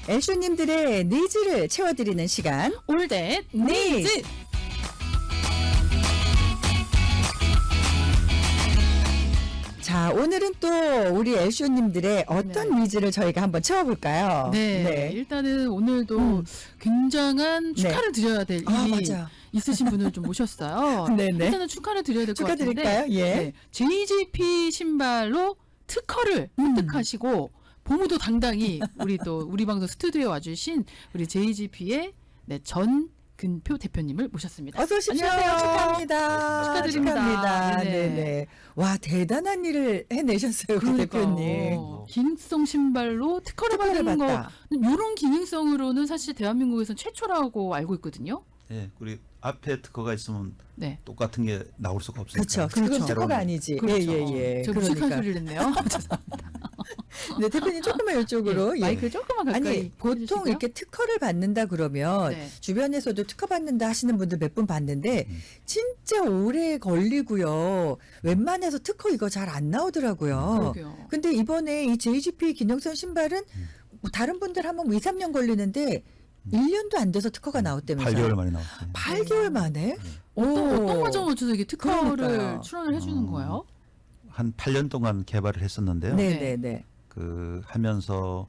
엘쇼님들의 니즈를 채워드리는 시간. 올댓 니즈. 니즈. 자, 오늘은 또 우리 엘쇼님들의 어떤 니즈를 저희가 한번 채워볼까요? 네, 일단은 오늘도 굉장한 축하를 드려야 될 일이 맞아. 있으신 분을 좀 모셨어요. 네네. 일단은 축하를 드려야 될 것 같은데. 축하드릴까요? 예. 네, JGP 신발로 특허를 획득하시고 보무도 당당히 우리 또 우리 방송 스튜디오에 와주신 우리 JGP의 전근표 대표님을 모셨습니다. 어서 오십시오. 안녕하세요. 축하합니다. 축하드립니다. 축하합니다. 네네. 네네. 와, 대단한 일을 해내셨어요, 우리 대표님. 기능성 신발로 특허를 받는 받다. 거, 이런 기능성으로는 사실 대한민국에서 최초라고 알고 있거든요. 예, 우리 앞에 특허가 있으면 네. 똑같은 게 나올 수가 없으니까. 그렇죠. 그건 특허가 아니지. 그렇죠. 예. 제가 무식한 소리를 했네요. 네, 대표님 조금만 이쪽으로. 네, 마이크 조금만 가까이 아니, 보통 해주시고요. 이렇게 특허를 받는다 그러면 네. 주변에서도 특허 받는다 하시는 분들 몇 분 봤는데 진짜 오래 걸리고요. 웬만해서 특허 이거 잘 안 나오더라고요. 그러게요. 근데 이번에 이 JGP 기능성 신발은 뭐 다른 분들 하면 2, 3년 걸리는데 1년도 안 돼서 특허가 나왔다면서요. 8개월 만에 나왔어요. 8개월 만에? 어떤 과정을 거쳐서 이게 특허를 그러니까요. 출원을 해주는 거예요? 한 8년 동안 개발을 했었는데요. 네네네. 그 하면서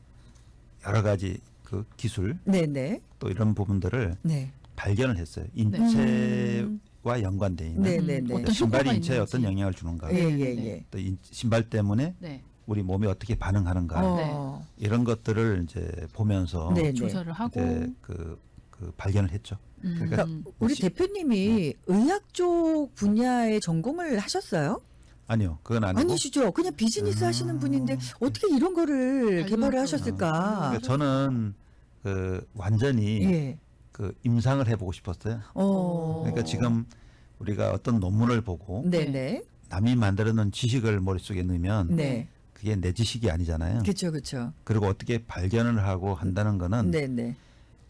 여러 가지 그 기술 네네. 또 이런 부분들을 네. 발견을 했어요. 인체와 연관돼 있는 네네네. 어떤 신발이 효과가 인체에 있는지. 어떤 영향을 주는가, 예예예. 또 신발 때문에 네. 우리 몸이 어떻게 반응하는가 어. 이런 것들을 이제 보면서 네네. 조사를 하고. 이제 그 발견을 했죠. 그러니까 우리 시- 대표님이 의학 쪽 분야에 전공을 하셨어요? 아니요, 그건 아니고. 아니시죠. 그냥 비즈니스 하시는 분인데 어떻게 이런 거를 개발을 발견을 하셨을까? 그러니까 저는 그 완전히 예. 그 임상을 해보고 싶었어요. 그러니까 지금 우리가 어떤 논문을 보고 네네. 남이 만들어놓은 지식을 머릿속에 넣으면 네. 그게 내 지식이 아니잖아요. 그렇죠, 그렇죠. 그리고 어떻게 발견을 하고 한다는 거는 네네.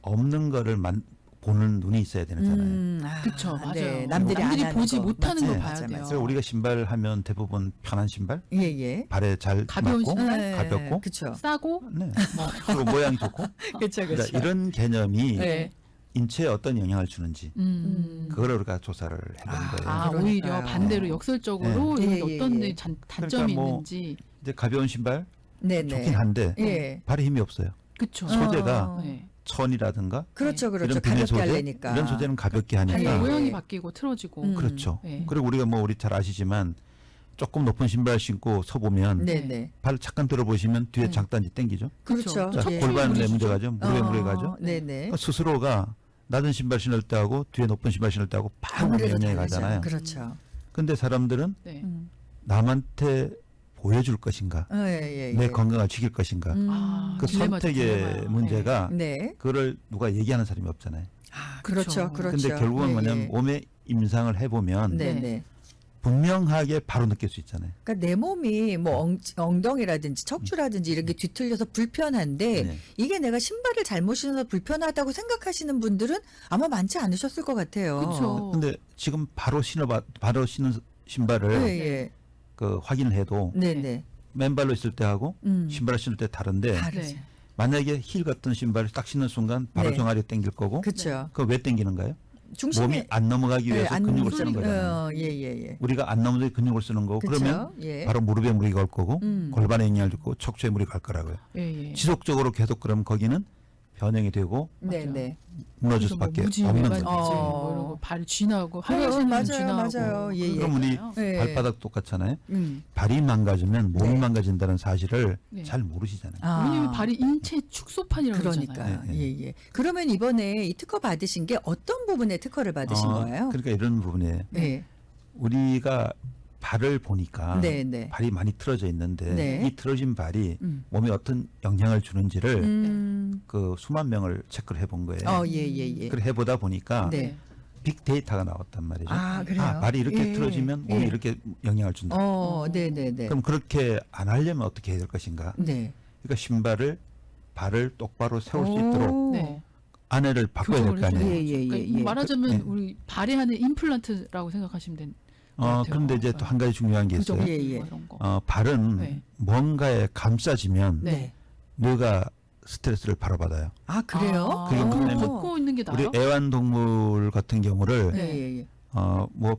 없는 거를 보는 눈이 있어야 되잖아요. 그쵸, 맞아요. 네, 남들이 안 하는 보지 거. 못하는 맞아요. 걸 봐야 맞아요, 돼요. 그래서 우리가 신발 하면 대부분 편한 신발, 예예. 발에 잘 가벼운 맞고 신발? 가볍고, 그렇죠. 싸고 네. 그리고 모양이 좋고. 그렇죠, 그러니까 이런 개념이 네. 인체에 어떤 영향을 주는지 그거를 우리가 조사를 해본 거예요. 아, 그러니까요. 오히려 반대로 역설적으로 네. 여기 예, 예, 어떤 예. 단점이 그러니까 뭐 있는지. 이제 가벼운 신발 네네. 좋긴 한데 예. 발에 힘이 없어요. 그쵸. 소재가 네. 천이라든가 그렇죠, 그렇죠. 이런 비닐 가볍게 소재 하려니까. 이런 소재는 가볍게 발의 하니까 예. 모양이 바뀌고 틀어지고. 그렇죠. 네. 그리고 우리가 뭐 우리 잘 아시지만 조금 높은 신발 신고 서 보면 네네. 발 잠깐 들어보시면 뒤에 장단지 땡기죠. 그렇죠. 자, 예. 골반에 무리수죠. 문제 가죠. 무릎에 무리 가죠. 네네. 그러니까 스스로가 낮은 신발 신을 때하고 뒤에 높은 신발 신을 때하고 팍 아무래도 영향이 다르죠. 가잖아요. 그렇죠. 근데 사람들은 네. 남한테 보여줄 것인가, 예. 내 건강을 지킬 것인가. 아, 그 딜레마죠, 선택의 딜레마요. 문제가 네. 그거를 누가 얘기하는 사람이 없잖아요. 아, 그렇죠, 그렇죠. 근데 결국은 예, 뭐냐면 예. 몸에 임상을 해보면 네네. 분명하게 바로 느낄 수 있잖아요. 그러니까 내 몸이 뭐 엉덩이라든지 척추라든지 이런 게 뒤틀려서 불편한데 네. 이게 내가 신발을 잘못 신어서 불편하다고 생각하시는 분들은 아마 많지 않으셨을 것 같아요. 그쵸. 근데 지금 바로 신는 신발을 예, 예. 그 확인을 해도 네네. 맨발로 있을 때하고 신발을 신을 때 다른데 다르죠. 네. 만약에 힐 같은 신발을 딱 신는 순간 바로 네. 종아리 땡길 거고 그렇죠. 그거 왜 땡기는가요? 중심이 몸이 안 넘어가기 위해서 안 근육을 누르니까. 쓰는 거잖아요. 예. 우리가 안 넘어가기 근육을 쓰는 거고 그쵸? 그러면 예. 바로 무릎에 무리가 갈 거고 골반에 영향을 주고 척추에 무리가 갈 거라고요. 예, 예. 지속적으로 계속 그러면 거기는 변형이 되고 네네. 무너질 그래서 뭐 수밖에 무지, 없는 외반지, 거죠. 뭐 이런 거 발이 쥐나고 하얘지는 맞아요, 쥐나고. 맞아요. 예, 예. 그럼 우리 예. 발바닥 똑같잖아요. 음. 발이 망가지면 몸이 네. 망가진다는 사실을 네. 잘 모르시잖아요. 왜냐면 발이 인체 축소판이라고 그러니까요. 그러잖아요. 예. 그러면 이번에 이 특허 받으신 게 어떤 부분에 특허를 받으신 거예요? 그러니까 이런 부분에 네. 우리가 발을 보니까 네. 발이 많이 틀어져 있는데 네. 이 틀어진 발이 몸에 어떤 영향을 주는지를 네. 그 수만 명을 체크를 해본 거예요. 예. 그걸 해보다 보니까 네. 빅데이터가 나왔단 말이죠. 아, 그래요? 발이 이렇게 예. 틀어지면 몸이 예. 이렇게 영향을 준다. 네네. 그럼 그렇게 안 하려면 어떻게 해야 될 것인가? 네. 그러니까 발을 똑바로 세울 수 있도록 네. 안에를 바꿔야 될 거 아니에요. 예. 그러니까 말하자면 네. 우리 발에 하는 임플란트라고 생각하시면 되는 그런데 이제 또 한 가지 중요한 게 있어요. 예. 이런 거. 발은 네. 뭔가에 감싸지면 네. 뇌가 스트레스를 바로 받아요. 아, 그래요? 그게 그럼 뭐냐면 벗고 있는 게 나아요? 우리 애완동물 같은 경우를 예, 예, 예. 뭐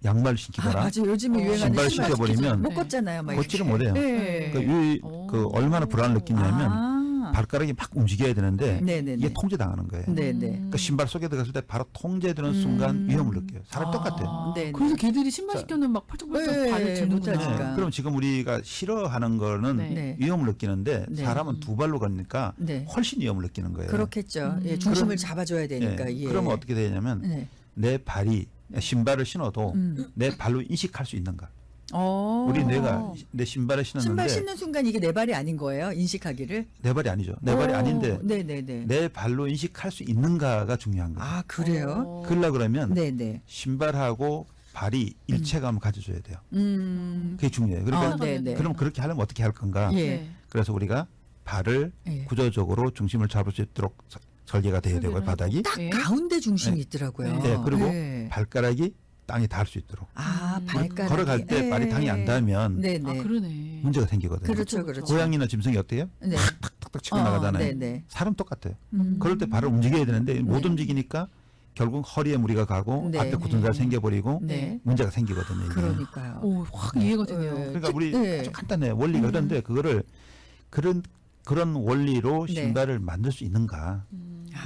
양말 아, 신기거나 맞아요. 요즘에 유행하는 신발 신발 신겨버리면 못 네. 걷잖아요. 막 걷지를 이렇게. 못해요. 네. 그 얼마나 불안을 느끼냐면 발가락이 막 움직여야 되는데 네네네. 이게 통제당하는 거예요. 네네. 그러니까 신발 속에 들어갔을 때 바로 통제되는 순간 위험을 느껴요. 사람 똑같아요. 네, 네. 그래서 걔들이 신발 시켜놓으면 막 펄쩍펄쩍 네, 발을 드는구나. 못하니까. 네, 그럼 지금 우리가 싫어하는 거는 네. 네. 위험을 느끼는데 네. 사람은 두 발로 가니까 네. 훨씬 위험을 느끼는 거예요. 그렇겠죠. 예, 중심을 잡아줘야 되니까. 예, 예. 그러면 어떻게 되냐면 네. 내 발이 신발을 신어도 내 발로 인식할 수 있는가? 우리 뇌가 내 신발을 신었는데 신발 신는 순간 이게 내 발이 아닌 거예요? 인식하기를? 내 발이 아니죠. 내 발이 아닌데 네네네. 내 발로 인식할 수 있는가가 중요한 거예요. 아, 그래요? 그러려 그러면 네네. 신발하고 발이 일체감을 가져줘야 돼요. 음. 그게 중요해요. 그러니까 네네. 그럼 그렇게 하려면 어떻게 할 건가? 예. 네. 그래서 우리가 발을 예. 구조적으로 중심을 잡을 수 있도록 설계가 돼야 되고요. 설계를 바닥이. 딱 예. 가운데 중심이 있더라고요. 네, 그리고 네. 발가락이 땅에 닿을 수 있도록. 아, 음. 발가락. 걸어갈 때 발이 땅에 안 닿으면 네네. 아, 그러네. 문제가 생기거든요. 그렇죠, 그렇죠. 고양이나 짐승이 어때요? 네. 탁탁탁 치고 나가잖아요. 네네. 사람 똑같아요. 음. 그럴 때 발을 움직여야 되는데 못 움직이니까 결국 허리에 무리가 가고 네. 앞에 굳은살 생겨버리고 네. 문제가 생기거든요. 이게. 그러니까. 오, 확 이해가 되네요. 네. 그러니까 우리 네. 아주 간단해요. 원리가 그런데 그거를 그런 원리로 네. 신발을 만들 수 있는가?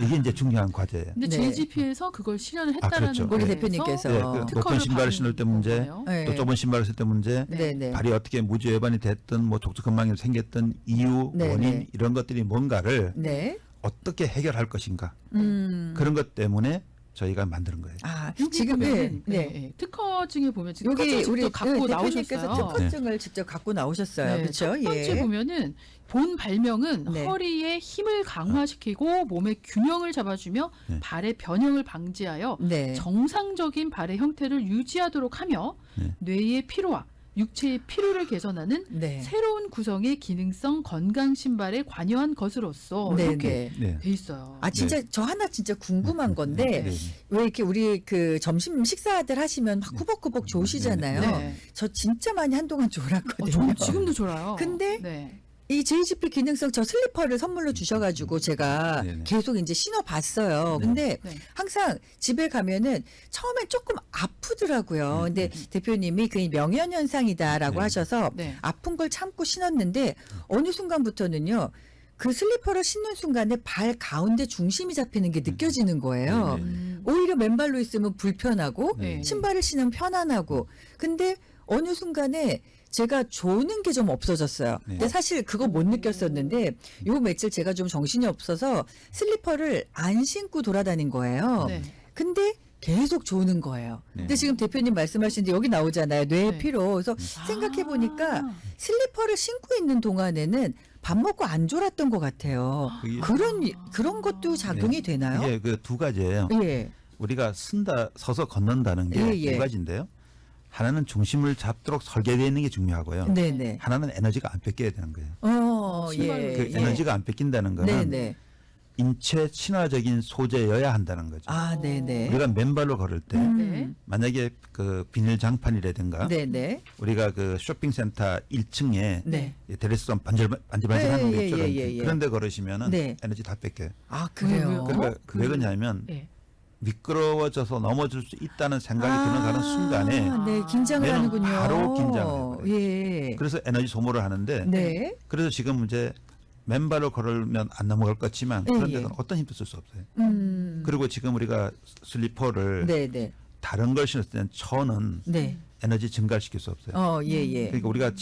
이게 이제 중요한 과제예요. 근데 네. JGP에서 그걸 실현을 했다라는 그렇죠. 우리 네. 대표님께서. 네, 그 높은 신발을 신을 때 문제, 네. 또 좁은 신발을 쓸 때 문제, 네네. 발이 어떻게 무지 외반이 됐든 뭐 족저근막이 생겼던 이유, 네네. 원인 이런 것들이 뭔가를 네. 어떻게 해결할 것인가 음. 그런 것 때문에 저희가 만드는 거예요. 아, 지금 지금 보면 네. 특허증에 보면 지금 여기 우리 직접 갖고 대표님께서 나오셨어요. 특허증을 직접 갖고 나오셨어요. 그렇죠? 첫 번째 예. 보면은 본 발명은 네. 허리의 힘을 강화시키고 몸의 균형을 잡아주며 네. 발의 변형을 방지하여 네. 정상적인 발의 형태를 유지하도록 하며 네. 뇌의 피로와 육체의 피로를 개선하는 네. 새로운 구성의 기능성 건강 신발에 관여한 것으로서 네, 이렇게 네. 네. 돼 있어요. 아 진짜 저 하나 진짜 궁금한 건데 네. 왜 이렇게 우리 그 점심 식사들 하시면 막 꾸벅꾸벅 조시잖아요. 네. 저 진짜 많이 한동안 졸았거든요. 저 지금도 졸아요. 근데 네. 이 JGP 기능성 저 슬리퍼를 선물로 주셔가지고 제가 네네. 계속 이제 신어봤어요. 네. 근데 네. 항상 집에 가면은 처음엔 조금 아프더라고요. 근데 대표님이 그 명현 현상이다라고 네. 하셔서 네. 아픈 걸 참고 신었는데 어느 순간부터는요. 그 슬리퍼를 신는 순간에 발 가운데 중심이 잡히는 게 느껴지는 거예요. 네. 오히려 맨발로 있으면 불편하고 네. 신발을 신으면 편안하고. 근데 어느 순간에 제가 조는 게 좀 없어졌어요. 네. 근데 사실 그거 못 느꼈었는데 요 며칠 제가 좀 정신이 없어서 슬리퍼를 안 신고 돌아다닌 거예요. 네. 근데 계속 조는 거예요. 네. 근데 지금 대표님 말씀하신 데 여기 나오잖아요. 뇌의 네. 피로. 그래서 생각해 보니까 슬리퍼를 신고 있는 동안에는 밥 먹고 안 졸았던 것 같아요. 그게- 그런 것도 작용이 되나요? 이게 그 두 가지예요. 예. 우리가 서서 걷는다는 게 예, 예. 두 가지인데요. 하나는 중심을 잡도록 설계되어 있는 게 중요하고요. 네네. 하나는 에너지가 안 뺏겨야 되는 거예요. 신발로. 예. 그 예. 에너지가 안 뺏긴다는 거는 네네. 인체 친화적인 소재여야 한다는 거죠. 아, 네네. 우리가 맨발로 걸을 때 네. 만약에 그 비닐 장판이라든가 네네. 우리가 그 쇼핑센터 1층에 네. 대리수선 반질반질하는 거 예, 있죠. 예, 예, 예. 그런데 걸으시면은 네. 에너지 다 뺏겨요. 아, 그래요? 그러니까 왜 그러냐면 네. 미끄러워져서 넘어질 수 있다는 생각이 드는 가는 순간에 네, 긴장을 뇌는 하는군요. 바로 긴장을 해버려요. 예. 그래서 에너지 소모를 하는데 네. 그래서 지금 이제 맨발로 걸으면 안 넘어갈 것 같지만 예, 그런 예. 데서는 어떤 힘도 쓸 수 없어요. 그리고 지금 우리가 슬리퍼를 네네. 다른 걸 신을 때는 천은 네. 에너지 증가를 시킬 수 없어요. 예, 예. 그러니까 우리가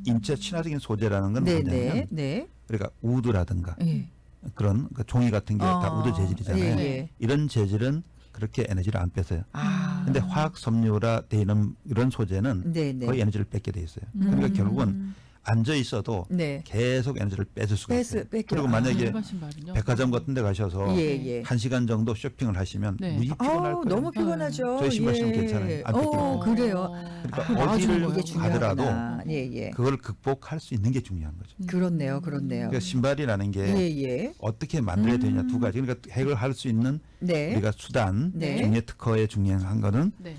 인체 친화적인 소재라는 건 네네. 뭐냐면 네. 우리가 우드라든가 예. 그런 그 종이 같은 게 다 우드 재질이잖아요. 예, 예. 이런 재질은 그렇게 에너지를 안 뺏어요. 아. 근데 화학 섬유라 돼 있는 이런 소재는 네네. 거의 에너지를 뺏게 돼 있어요. 그러니까 결국은 앉아 있어도 네. 계속 에너지를 뺏을 수가 있어요. 뺏겨요. 그리고 아, 만약에 일반 신발은요? 백화점 같은 데 가셔서 예, 예. 1시간 정도 쇼핑을 하시면 네. 무지 피곤할 아우, 거예요. 너무 피곤하죠. 저희 신발 신으면 괜찮아요. 안 뺏기는 그래요. 그러니까 아, 어디를 이게 가더라도 중요하구나. 예, 예. 그걸 극복할 수 있는 게 중요한 거죠. 그렇네요. 그러니까 신발이라는 게 예, 예. 어떻게 만들어야 되냐 두 가지. 그러니까 해결할 수 있는 네. 우리가 수단, 네. 중의 특허에 중요한 거는 네.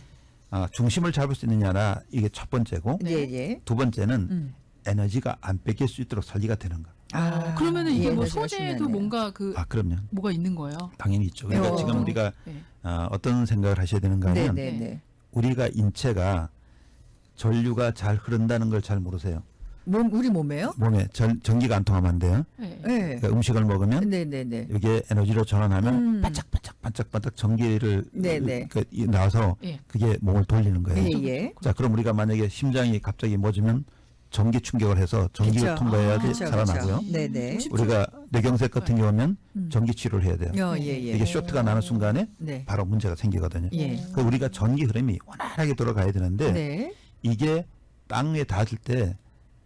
중심을 잡을 수 있느냐라 이게 첫 번째고 예, 예. 두 번째는 에너지가 안 뺏길 수 있도록 설계가 되는 거. 그러면은 이게 예, 뭐 에너지가 소재도 중요하네요. 뭔가 그럼요. 뭐가 있는 거예요? 당연히 있죠. 그러니까 어. 지금 우리가 네. 어떤 생각을 하셔야 되는가 하면 네네네. 우리가 인체가 전류가 잘 흐른다는 걸 잘 모르세요. 우리 몸에요? 몸에 전기가 안 통하면 안 돼요. 네. 네. 그러니까 음식을 먹으면 네네네. 이게 에너지로 전환하면 반짝반짝 전기를 네네. 나와서 예. 그게 몸을 돌리는 거예요. 예예. 자, 그럼 우리가 만약에 심장이 갑자기 멎으면 전기 충격을 해서 전기를 통과해야지 그쵸, 살아나고요. 그쵸. 네네. 우리가 뇌경색 같은 경우면 전기 치료를 해야 돼요. 예예. 이게 쇼트가 나는 순간에 네. 바로 문제가 생기거든요. 예. 그 우리가 전기 흐름이 원활하게 돌아가야 되는데 네. 이게 땅에 닿을 때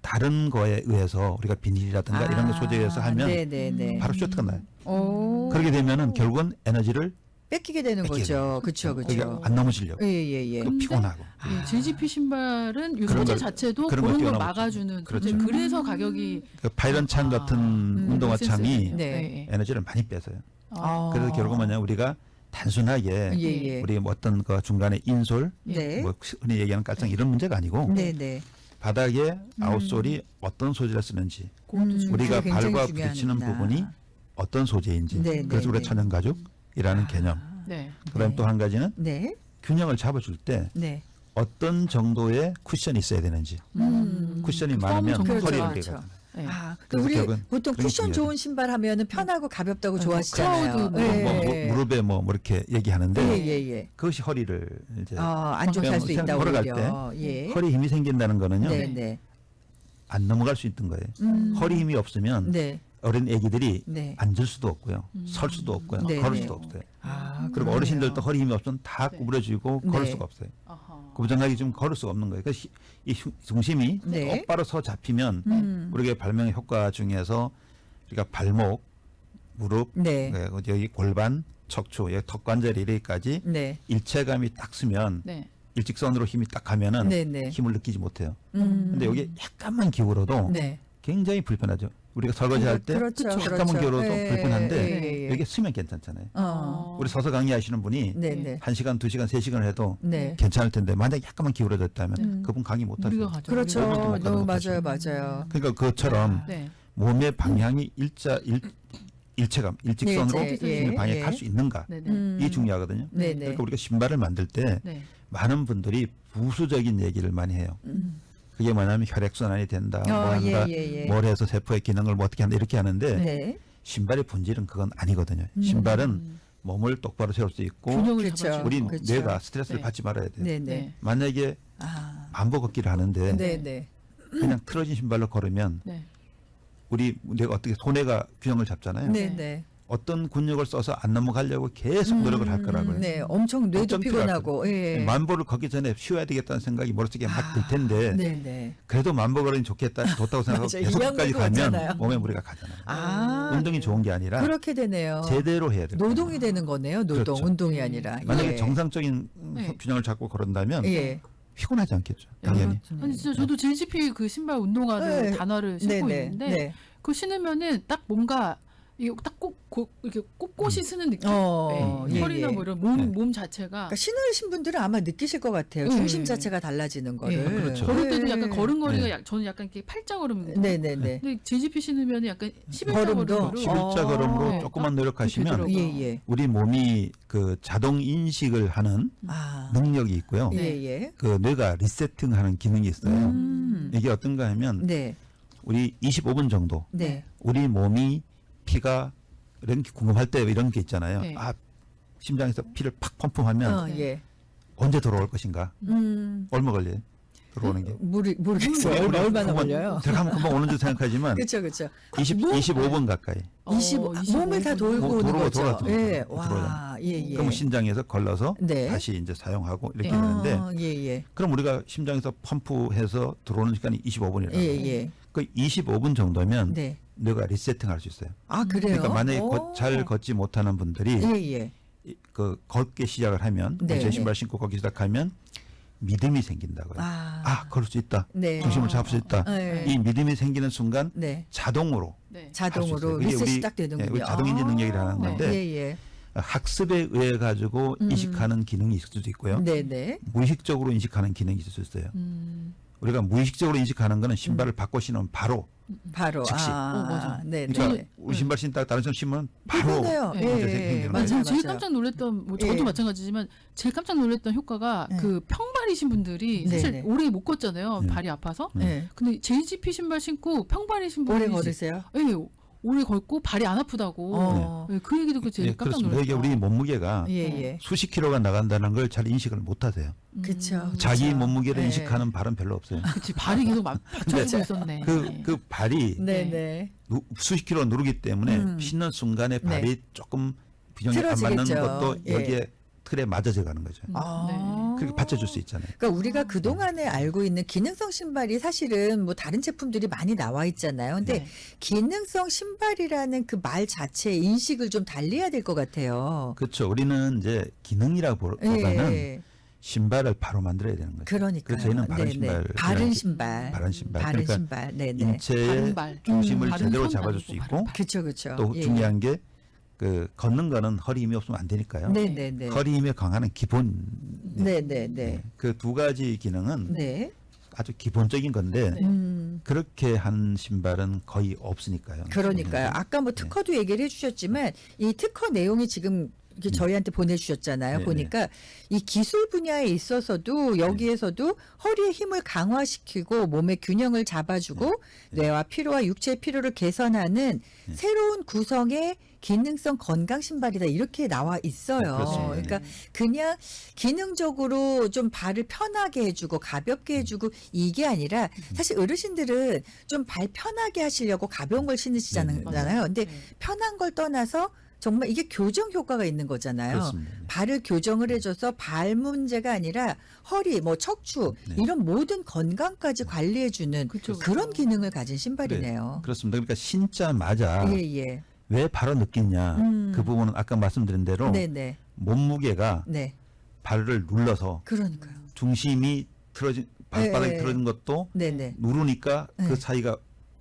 다른 거에 의해서 우리가 비닐이라든가 이런 거 소재에 의해서 하면 네네네. 바로 쇼트가 나요. 오. 그렇게 되면은 결국은 에너지를 뺏기게 되는 뺏기게 거죠. 그렇죠, 그게 그렇죠. 안 넘어지려고 예예예. 또 피곤하고. 예, JGP 신발은 이 그런 소재 걸- 자체도 그런 걸 그런 걸 뛰어넘었죠. 막아주는 그렇죠. 소재. 그래서 가격이 그 파이런창 같은 운동화 창이 네. 에너지를 많이 뺏어요. 아. 그래서 결국 뭐냐 우리가 단순하게 예예. 우리 뭐 어떤 그 중간에 인솔 네. 뭐 흔히 얘기하는 깔창 이런 문제가 아니고 네네. 바닥에 아웃솔이 어떤 소재를 쓰는지 그것도 중요해요. 우리가 그게 굉장히 발과 중요하는구나. 부딪히는 부분이 어떤 소재인지 네, 그래서 네, 우리가 네. 천연가죽이라는 개념 네. 그다음 네. 또 한 가지는 네. 균형을 잡아줄 때 네. 어떤 정도의 쿠션이 있어야 되는지 쿠션이 많으면 폼 허리를 그렇죠. 깨거든요. 네. 그 그래서 우리 결국은 보통 그런 게 쿠션 중요하죠. 좋은 신발 하면은 편하고 가볍다고 좋아하시잖아요. 크라우드 뭐 예. 무릎에 뭐 이렇게 얘기하는데 예예예. 그것이 허리를 이제 안 좋게 할 수 그냥 있다 걸어갈 오히려. 예. 허리 힘이 생긴다는 거는요 네네. 안 넘어갈 수 있던 거예요. 허리 힘이 없으면 네. 어린 애기들이 네. 앉을 수도 없고요, 설 수도 없고요, 네, 걸을 네. 수도 없어요. 그리고 그리고 어르신들도 허리 힘이 없으면 다 네. 구부러지고 걸을 네. 수가 없어요. 아하. 구부정하게 좀 걸을 수가 없는 거예요. 그래서 이 중심이 네. 똑바로 서 잡히면 우리가 발명의 효과 중에서 우리가 발목, 무릎, 네. 여기 골반, 척추, 여기 턱관절 이래까지 네. 일체감이 딱 쓰면 네. 일직선으로 힘이 딱 가면은 네네. 힘을 느끼지 못해요. 근데 여기 약간만 기울어도 네. 굉장히 불편하죠. 우리가 설거지 할 때 그렇죠. 약간만 그렇죠. 기울어도 예, 불편한데 예, 예. 여기 쓰면 괜찮잖아요. 우리 서서 강의하시는 분이 네네. 1시간, 2시간, 3시간을 해도 네. 괜찮을 텐데 만약에 약간만 기울어졌다면 그분 강의 못 우리가 하죠. 가죠. 그렇죠. 우리가 못 너무 하죠. 맞아요. 그러니까 그것처럼 네. 몸의 방향이 일체감, 일직선으로 네, 네, 힘을 예, 방향할 예. 수 있는가 네네. 이게 중요하거든요. 네네. 그러니까 우리가 신발을 만들 때 네. 많은 분들이 부수적인 얘기를 많이 해요. 그게 뭐냐면 혈액순환이 된다, 뭐 한다, 예. 뭘 해서 세포의 기능을 뭐 어떻게 한다 이렇게 하는데 네. 신발의 본질은 그건 아니거든요. 신발은 몸을 똑바로 세울 수 있고 균형을 그렇죠. 잡아주는 우리 그렇죠. 뇌가 스트레스를 네. 받지 말아야 돼요. 네네. 네. 만약에 반복 걷기를 하는데 네네. 그냥 틀어진 신발로 걸으면 네. 우리 뇌가 어떻게 소뇌가 균형을 잡잖아요. 네네. 어떤 근육을 써서 안 넘어가려고 계속 노력을 할 거라고요. 네. 엄청 뇌도 엄청 피곤하고. 예. 만보를 걷기 전에 쉬어야 되겠다는 생각이 머릿속에 막 들 텐데 네네. 그래도 만보 걸으면 좋겠다, 좋다고 생각하고 맞아요. 계속 이 끝까지 양보도 가면 없잖아요. 몸에 무리가 가잖아요. 운동이 좋은 게 아니라 그렇게 되네요. 제대로 해야 돼요. 노동이 되는 거네요. 노동. 그렇죠. 운동이 아니라. 만약에 예. 정상적인 네. 균형을 잡고 걸은다면 예. 피곤하지 않겠죠. 당연히. 아니 진짜 저도 JGP 그 신발 운동화를 네. 단화를 신고 네네. 있는데 네. 그거 신으면은 딱 뭔가 이게 딱 이렇게 꼿꼿이 쓰는 느낌. 예, 허리나 예. 뭐 이런 네. 몸 자체가 그러니까 신으신 분들은 아마 느끼실 것 같아요. 네. 중심 자체가 달라지는 거를. 예. 그렇죠. 걸을 때도 약간 네. 걸음걸이가 네. 저는 약간 이렇게 팔자걸음이거든요. 네네네. 근데 JGP 신으면 약간 11자 걸음도? 걸음으로 11자 걸음으로 네. 조금만 노력하시면 그렇게 되더라고요. 예예. 우리 몸이 그 자동 인식을 하는 능력이 있고요. 예예. 그 뇌가 리세팅하는 기능이 있어요. 이게 어떤가 하면 네. 우리 25분 정도 네. 우리 몸이 피가 이런 게 궁금할 때 이런 게 있잖아요. 네. 심장에서 피를 팍 펌프하면 예. 언제 돌아올 것인가? 얼마 걸려요? 들어오는 게. 모르겠어요. 얼마나 걸려요? 들어가면 금방 오는 줄 생각하지만 그렇죠, 그렇죠. 25분 가까이. 25 몸을 다 돌고 뭐, 오는 도로가 거죠. 돌아서 예, 들어오잖아요. 와, 예, 예. 그럼 신장에서 걸러서 네. 다시 이제 사용하고 이렇게 되는데 예, 예, 그럼 우리가 심장에서 펌프해서 들어오는 시간이 25분이라고. 예, 예. 그 25분 정도면 네. 뇌가 리세팅할 수 있어요. 아, 그래요? 그러니까 만약에 오. 잘 걷지 못하는 분들이 예, 예. 그 걷기 시작을 하면 네. 제 신발 신고 걷기 시작하면 믿음이 생긴다고요. 걸을 수 있다. 네. 중심을 잡을 수 있다. 네. 이 믿음이 생기는 순간 네. 자동으로 네. 자동으로 그게 리셋이 우리- 딱 되는군요. 우리 자동인지 능력이라는 네. 건데 예, 예. 학습에 의해 가지고 인식하는 기능이 있을 수도 있고요. 네, 네. 무의식적으로 인식하는 기능이 있을 수 있어요. 우리가 무의식적으로 인식하는 거는 신발을 바꿔 신으면 바로 바로 즉시. 맞아. 네, 그러니까 네. 우리 신발 신다가 다른 사람 신으면 바로 불편해요. 네. 문제 예, 생기는 예, 거예요. 맞아요. 제일 맞아요. 깜짝 놀랐던 뭐 저도 예. 마찬가지지만 제일 깜짝 놀랐던 효과가 예. 그 평발이신 분들이 네, 사실 네. 오래 못 걷잖아요. 네. 발이 아파서. 예. 근데 JGP 신발 신고 평발이신 분들이 오래 걸으세요? 예, 오래 걷고 발이 안 아프다고. 어. 예, 그 얘기도 제일 예, 깜짝 그렇습니다. 이게 놀랐어요. 우리 몸무게가 예, 예. 수십 킬로가 나간다는 걸 잘 인식을 못 하세요. 그렇죠. 자기 몸무게를 예. 인식하는 발은 별로 없어요. 그치 발이 계속 받쳐주고 있었네. 그 발이 네, 네. 수십 킬로 누르기 때문에 신는 순간에 발이 조금 균형이 안 맞는 틀어지겠죠. 것도 예. 여기에 틀에 맞아져 가는 거죠. 아. 그렇게 받쳐줄 수 있잖아요. 그러니까 우리가 그동안에 알고 있는 기능성 신발이 사실은 뭐 다른 제품들이 많이 나와 있잖아요. 근데 네. 기능성 신발이라는 그 말 자체의 인식을 좀 달리해야 될 것 같아요. 그렇죠. 우리는 이제 기능이라보다는 예. 신발을 바로 만들어야 되는 거죠. 그러니까요. 그래서 저희는 바른 네네. 신발, 바른 신발. 바른 신발. 바른 그러니까 신발. 네네. 인체의 바른 발. 중심을 바른 제대로 손 잡아줄 아니고 수 바른 있고 발. 그렇죠, 그렇죠. 또 예. 중요한 게 그 걷는 거는 허리 힘이 없으면 안 되니까요. 네네네. 허리 힘에 강화는 기본. 네네네. 그 두 가지 기능은 네. 아주 기본적인 건데 그렇게 한 신발은 거의 없으니까요. 그러니까요. 아까 뭐 네. 특허도 얘기를 해주셨지만 이 특허 내용이 지금 이렇게 저희한테 보내주셨잖아요. 네, 보니까 이 기술 분야에 있어서도 여기에서도 허리의 힘을 강화시키고 몸의 균형을 잡아주고 뇌와 피로와 육체의 피로를 개선하는 새로운 구성의 기능성 건강 신발이다 이렇게 나와 있어요. 네, 그렇습니다. 그러니까 그냥 기능적으로 좀 발을 편하게 해주고 가볍게 해주고 이게 아니라 사실 어르신들은 좀 발 편하게 하시려고 가벼운 걸 신으시잖아요. 근데 편한 걸 떠나서 정말 이게 교정 효과가 있는 거잖아요. 그렇습니다. 발을 교정을 해줘서 발 문제가 아니라 허리, 뭐 척추 이런 모든 건강까지 관리해주는 그쵸, 그런 그쵸. 기능을 가진 신발이네요. 그렇습니다. 그러니까 신자마자 예, 예. 왜 바로 느끼냐 그 부분은 아까 말씀드린 대로 네네. 몸무게가 네. 발을 눌러서 그러니까요. 중심이 틀어진 발바닥이 예, 예. 틀어진 것도 네네. 누르니까 네. 그 사이가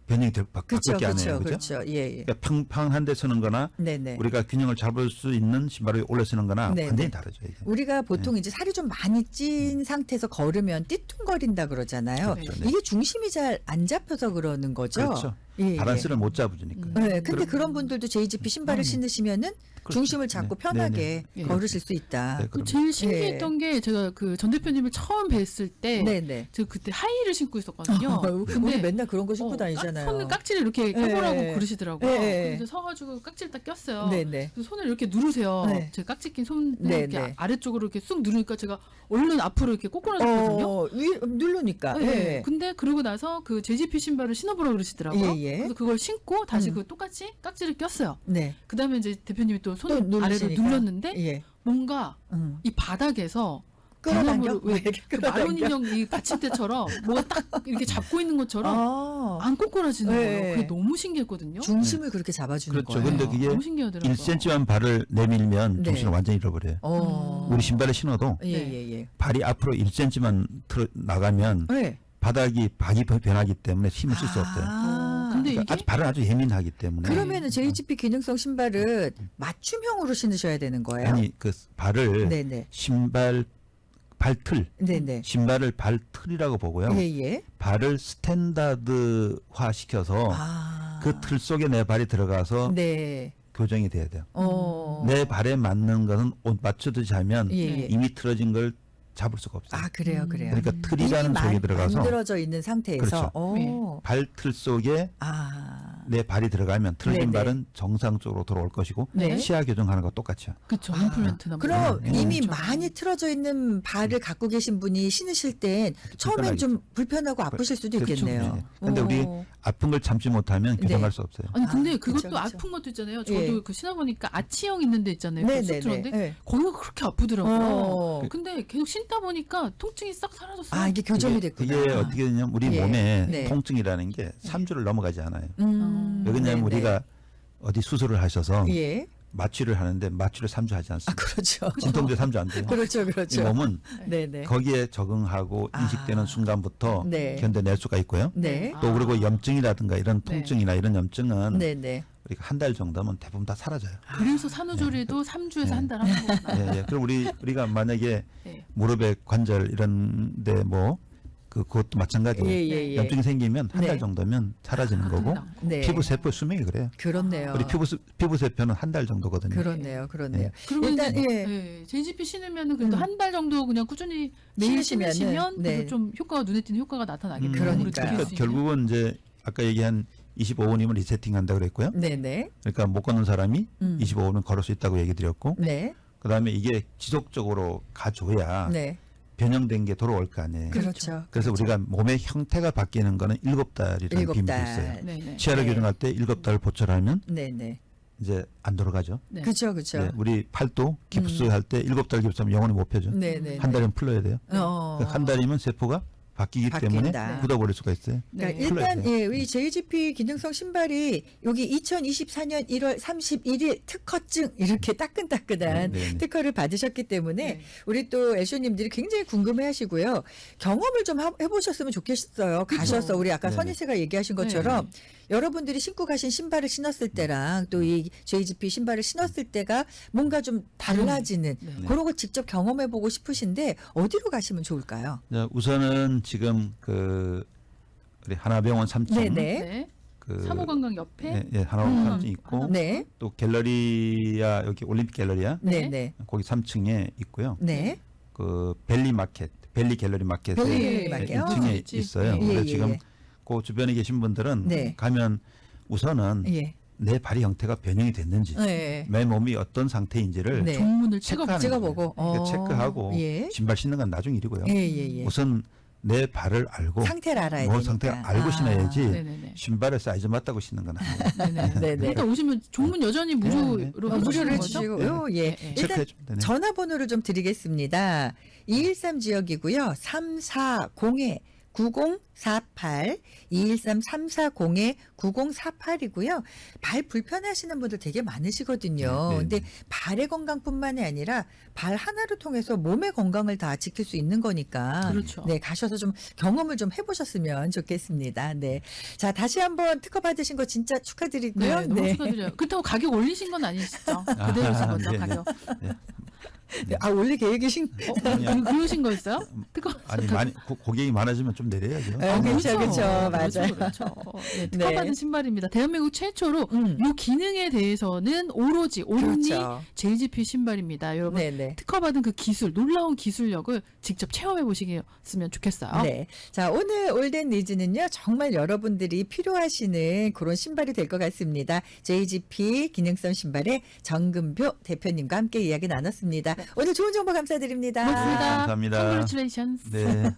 변형이 그렇죠, 바뀌지 않아요. 그렇죠, 그죠? 그렇죠. 예, 예. 그러니까 평평한 데 서는 거나 네네. 우리가 균형을 잡을 수 있는 신발을 올려 쓰는 거나 네, 완전히 네. 다르죠. 이게. 우리가 보통 이제 살이 좀 많이 찐 상태에서 걸으면 띠뚱거린다 그러잖아요. 그렇죠, 네. 이게 중심이 잘 안 잡혀서 그러는 거죠. 그렇죠. 예, 바란스를 못 잡으니까. 네, 근데 그런 분들도 JGP 신발을 신으시면은 중심을 잡고 네, 편하게 네, 네. 걸으실 수 있다. 네, 그 그럼. 제일 신기했던 게 제가 그 전 대표님을 처음 뵀을 때 네네. 제가 그때 하이힐을 신고 있었거든요. 우리 맨날 그런 거 신고 다니잖아요. 손을 깍지를 이렇게 껴보라고 네. 그러시더라고요. 네. 그래서 서가지고 깍지를 딱 꼈어요. 네네. 그래서 손을 이렇게 누르세요. 네. 제가 깍지 낀 손을 네, 이렇게 네. 아래쪽으로 이렇게 쑥 누르니까 제가 얼른 앞으로 이렇게 꼬꾸라졌거든요. 누르니까. 네. 예. 근데 그러고 나서 그 JGP 신발을 신어보라 그러시더라고요. 예, 예. 그래서 그걸 신고 다시 그 똑같이 깍지를 꼈어요. 네. 그다음에 이제 대표님이 또 손 또 아래로 누르시니까. 눌렀는데 예. 뭔가 이 바닥에서 끌어당겨? 대나무를 왜 이렇게 그 끌어당겨? 마론 인형 이 받침대처럼 뭐 딱 이렇게 잡고 있는 것처럼 아, 안 꼬꾸라지는 네. 거예요. 그게 너무 신기했거든요. 중심을 그렇게 잡아주는 그렇죠. 거예요. 근데 그게 너무 신기하더라고요. 1cm만 발을 내밀면 네. 중심을 완전히 잃어버려요. 우리 신발을 신어도 예, 예, 예. 발이 앞으로 1cm만 나가면 네. 바닥이 박이 변하기 때문에 힘을 쓸 수 없어요. 근데 그러니까 이게 아주 발은 아주 예민하기 때문에 그러면은 JGP 기능성 신발은 맞춤형으로 신으셔야 되는 거예요. 아니 그 발을 네네. 신발 발틀 네네. 신발을 발틀이라고 보고요. 예, 예. 발을 스탠다드화 시켜서 아. 그 틀 속에 내 발이 들어가서 네. 교정이 돼야 돼요. 내 내 발에 맞는 것은 옷 맞추듯이 하면 예, 예. 이미 틀어진 걸 잡을 수가 없어요. 아, 그래요, 그래요. 그러니까 틀이라는 속에 들어가서 만들어져 있는 상태에서. 그렇죠. 오. 발틀 속에 아. 내 발이 들어가면 틀어진 네네. 발은 정상적으로 돌아올 것이고 네. 시야 교정하는 거 똑같죠. 그쵸 임플란트나 뭐 그럼 네, 이미 그렇죠. 많이 틀어져 있는 발을 갖고 계신 분이 신으실 땐 처음엔 좀 불편하고 아프실 수도 있겠네요. 그런데 우리 오. 아픈 걸 참지 못하면 교정할 수 없어요. 아니 근데 아, 그것도 그쵸, 그쵸. 아픈 것도 있잖아요. 저도 예. 그 신어보니까 아치형 있는 데 있잖아요. 그 네네네. 수트런데 네. 거기가 그렇게 아프더라고요. 어. 근데 계속 신다 보니까 통증이 싹 사라졌어요. 아, 이게 교정이 이게 됐구나. 어떻게 되냐면 우리 예. 몸에 네. 통증이라는 게 3주를 넘어가지 않아요. 음. 왜 그러냐면 네네. 우리가 어디 수술을 하셔서 예. 마취를 하는데 마취를 3주 하지 아, 않습니다. 그렇죠. 진통제 3주 안 돼요. 그렇죠, 이 그렇죠. 몸은 네네. 거기에 적응하고 인식되는 아. 순간부터 네. 견뎌낼 수가 있고요. 네. 또 그리고 염증이라든가 이런 네. 통증이나 이런 염증은 네네. 우리가 한 달 정도면 대부분 다 사라져요. 그래서 산후조리도 3주에서 한 달 하는 거구나. 예, 예. 그럼 우리가 만약에 네. 무릎의 관절 이런데 뭐 그것도 마찬가지로 예. 염증이 생기면 한 네. 달 정도면 사라지는 거고 네. 피부 세포 수명이 그래요. 그렇네요. 우리 피부 세포는 한 달 정도거든요. 그렇네요. 네. 그러면 일단 JGP 신으면은 그래도 한 달 정도 그냥 꾸준히 매일 신으시면은, 신으시면 네. 그래도 좀 효과가 눈에 띄는 효과가 나타나겠네요. 그러니까요. 아무래도 느낄 그러니까 수 있는. 결국은 이제 아까 얘기한 25분이면 리세팅한다 그랬고요. 네네. 그러니까 못 걷는 사람이 음. 25분은 걸을 수 있다고 얘기 드렸고 네. 그다음에 이게 지속적으로 가줘야 네. 변형된 게 돌아올 거 아니에요. 그렇죠. 그래서 우리가 몸의 형태가 바뀌는 거는 7달이라는 비밀이 있어요. 네네. 치아를 네. 교정할 때 7달 보철하면 네네. 이제 안 돌아가죠. 네. 그렇죠. 네, 우리 팔도 깁스할 때 7달 깁스하면 영원히 못 펴죠. 네네. 한 달이면 풀러야 돼요. 한 달이면 세포가 바뀌기 때문에 바뀐다. 굳어버릴 수가 있어요. 그러니까 네. 일단 풀어야 이 JGP 기능성 신발이 여기 2024년 1월 31일 특허증 이렇게 따끈따끈한 네. 특허를 받으셨기 때문에 네. 우리 또 애쇼님들이 굉장히 궁금해하시고요. 경험을 좀 해보셨으면 좋겠어요. 가셔서 우리 아까 네. 선희 씨가 얘기하신 것처럼 여러분들이 신고 가신 신발을 신었을 때랑 또 이 JGP 신발을 신었을 때가 뭔가 좀 달라지는 네. 그런 거 직접 경험해보고 싶으신데 어디로 가시면 좋을까요? 자, 우선은 지금 우리 하나병원 3층 네네. 네. 그 사모관광 옆에 하나병원 3층 있고 네. 또 갤러리아 여기 올림픽 갤러리아 네네. 거기 3층에 있고요. 네. 그 벨리 갤러리 마켓에 벨리 갤러리 마켓. 2층에 있지. 있어요. 예, 그래서 예, 지금 예. 그 주변에 계신 분들은 네. 가면 우선은 예. 내 발의 형태가 변형이 됐는지 네. 내 몸이 어떤 상태인지를 네. 종문을 체크하는 찍어보고. 거예요. 그러니까 체크하고 예. 신발 신는 건 나중 일이고요. 예. 우선 내 발을 알고 상태를 알아야 뭐 되니까. 상태를 알고 신어야지 네네네. 신발의 사이즈 맞다고 신는 건 아니에요. 네네. 일단 오시면 종문 여전히 무료로 무료를 해주시는 거죠? 해주시고요. 예. 네. 일단 체크해 주면 되네. 전화번호를 좀 드리겠습니다. 213 지역이고요. 340-9048 213-340-9048이고요. 발 불편하시는 분들 되게 많으시거든요. 네, 네, 근데 네. 발의 건강뿐만이 아니라 발 하나를 통해서 몸의 건강을 다 지킬 수 있는 거니까 그렇죠. 네, 가셔서 좀 경험을 좀 해보셨으면 좋겠습니다. 네. 자, 다시 한번 특허 받으신 거 진짜 축하드리고요. 네, 너무 축하드려요. 그렇다고 가격 올리신 건 아니시죠? 그대로신 거죠, 네, 네. 가격. 네, 아, 원래 계획이신 그러신 거였어요? 특허. 아니 많이 고객이 많아지면 좀 내려야죠. 네, 그렇죠. 맞아요. 그렇죠. 네, 네. 특허받은 신발입니다. 대한민국 최초로 음. 이 기능에 대해서는 오로지 온리 그렇죠. JGP 신발입니다. 여러분 네네. 특허받은 그 기술, 놀라운 기술력을 직접 체험해 보시겠으면 좋겠어요. 네. 자, 오늘 올덴 니즈는요, 정말 여러분들이 필요하시는 그런 신발이 될 것 같습니다. JGP 기능성 신발의 정금표 대표님과 함께 이야기 나눴습니다. 오늘 좋은 정보 감사드립니다. 고맙습니다. 감사합니다. Congratulations. 네.